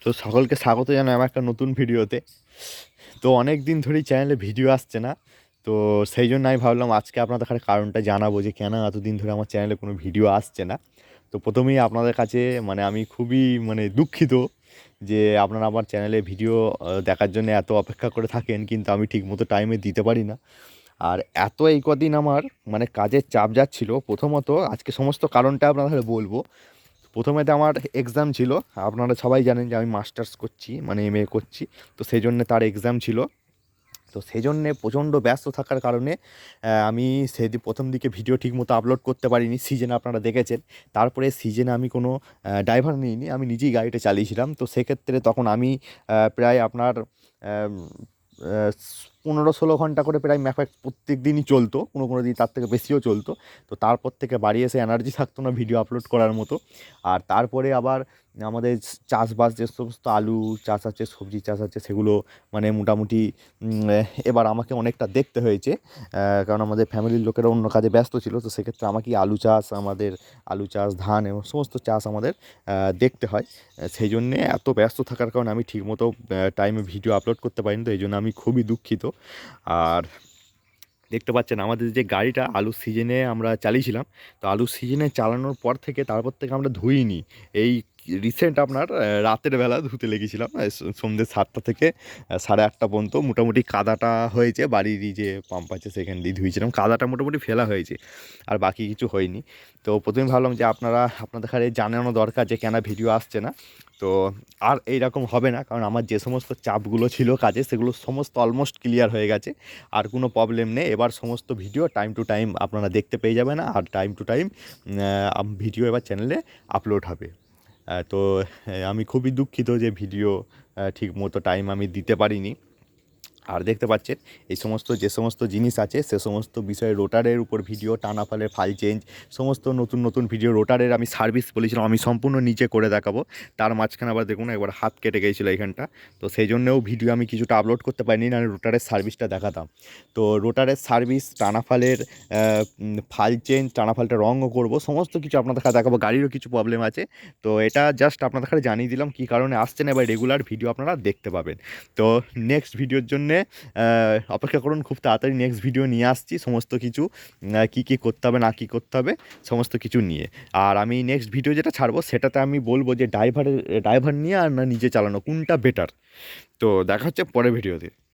তো সকলকে স্বাগত জানাই আমার একটা নতুন ভিডিওতে। তো অনেক দিন ধরেই চ্যানেলে ভিডিও আসছে না। তো সেই জন্য আমি ভাবলাম আজকে আপনাদের কারণটা জানাবো যে কেন এতদিন ধরে আমার চ্যানেলে কোনো ভিডিও আসছে না। তো প্রথমেই আপনাদের কাছে আমি খুবই দুঃখিত যে আপনারা আমার চ্যানেলে ভিডিও দেখার জন্য এত অপেক্ষা করে থাকেন, কিন্তু আমি ঠিকমতো টাইমে দিতে পারি না। আর এই কদিন আমার কাজের চাপ যাচ্ছিল। প্রথমত আজকে সমস্ত কারণটা আপনাদের বলবো। প্রথমেতে আমার এক্সাম ছিল। আপনারা সবাই জানেন যে আমি মাস্টার্স করছি, এমএ করছি। তো সেই জন্যে তার এক্সাম ছিল। তো সেই জন্যে প্রচণ্ড ব্যস্ত থাকার কারণে আমি সেদিন প্রথম দিকে ভিডিও ঠিকমতো আপলোড করতে পারিনি। সিজনে আপনারা দেখেছেন। তারপরে সিজনে আমি কোনো ড্রাইভার নিইনি, আমি নিজেই গাড়িটা চালিয়েছিলাম। তো সেক্ষেত্রে তখন আমি প্রায় আপনার আম আ ১৫-১৬ ঘন্টা করে প্রায় ম্যাফ প্রত্যেক দিনই চলতো। কোনো দিন তার থেকে বেশিও চলতো। তো তারপর থেকে বাড়ি এসে এনার্জি থাকতো না ভিডিও আপলোড করার মতো। আর তারপরে আবার আমাদের চাষবাস যে সমস্ত আলু চাষ আছে, সবজি চাষ আছে, সেগুলো মোটামুটি এবার আমাকে অনেকটা দেখতে হয়েছে। কারণ আমাদের ফ্যামিলির লোকেরা অন্য কাজে ব্যস্ত ছিল। তো সেক্ষেত্রে আমাকেই আলু চাষ, ধান এবং সমস্ত চাষ আমাদের দেখতে হয়। সেই জন্যে এত ব্যস্ত থাকার কারণে আমি ঠিকমতো টাইমে ভিডিও আপলোড করতে পারিনি। তো এইজন্য আমি খুবই দুঃখিত। আর দেখতে পাচ্ছেন আমাদের যে গাড়িটা আলুর সিজনে আমরা চালিয়েছিলাম। তো আলুর সিজনে চালানোর পর থেকে তারপর থেকে আমরা ধুইনি। এই রিসেন্ট আপনার রাতের বেলা ধুতে লেগেছিলাম। সন্ধ্যে ৭টা থেকে ৮:৩০ পর্যন্ত মোটামুটি কাদাটা হয়েছে। বাড়িরই যে পাম্প আছে সেখান দিয়ে ধুয়েছিলাম। কাদাটা মোটামুটি ফেলা হয়েছে, আর বাকি কিছু হয়নি। তো প্রথমে ভাবলাম যে আপনাদের জানানো দরকার যে কেন ভিডিও আসছে না। তো আর এইরকম হবে না, কারণ আমার যে সমস্ত চাপগুলো ছিল কাজে সেগুলো সমস্ত অলমোস্ট ক্লিয়ার হয়ে গেছে। আর কোনো প্রবলেম নেই। এবার সমস্ত ভিডিও টাইম টু টাইম আপনারা দেখতে পেয়ে যাবেন, আর টাইম টু টাইম ভিডিও এবার চ্যানেলে আপলোড হবে। তো আমি খুবই দুঃখিত যে ভিডিও ঠিক মতো টাইম আমি দিতে পারিনি। আর দেখতে পাচ্ছেন যে সমস্ত জিনিস আছে সে সমস্ত বিষয়ে রোটারের উপর ভিডিও, টানা ফালের ফাল চেঞ্জ, সমস্ত নতুন ভিডিও। রোটারের আমি সার্ভিস বলেছিলাম আমি সম্পূর্ণ নিচে করে দেখাবো। তার মাঝখানে আবার দেখুন একবার হাত কেটে গিয়েছিলো এইখানটা। তো সেই জন্যেও ভিডিও আমি কিছুটা আপলোড করতে পারিনি, না রোটারের সার্ভিসটা দেখাতাম। তো রোটারের সার্ভিস, টানা ফালের ফাল চেঞ্জ, টানা ফালটা রঙও করবো, সমস্ত কিছু আপনাদের কাছে দেখাবো। গাড়িরও কিছু প্রবলেম আছে। তো এটা জাস্ট আপনাদের কাছে জানিয়ে দিলাম কী কারণে আসছে না। এবার রেগুলার ভিডিও আপনারা দেখতে পাবেন। তো নেক্সট ভিডিওর জন্যে অপেক্ষা করুন। খুব তাড়াতাড়ি নেক্সট ভিডিও নিয়ে আসছি সমস্ত কিছু, কী করতে হবে না কী করতে হবে সমস্ত কিছু নিয়ে। আর আমি নেক্সট ভিডিও যেটা ছাড়বো সেটাতে আমি বলবো যে ড্রাইভার নিয়ে আর না নিজে চালানো কোনটা বেটার। তো দেখা হচ্ছে পরের ভিডিওতে।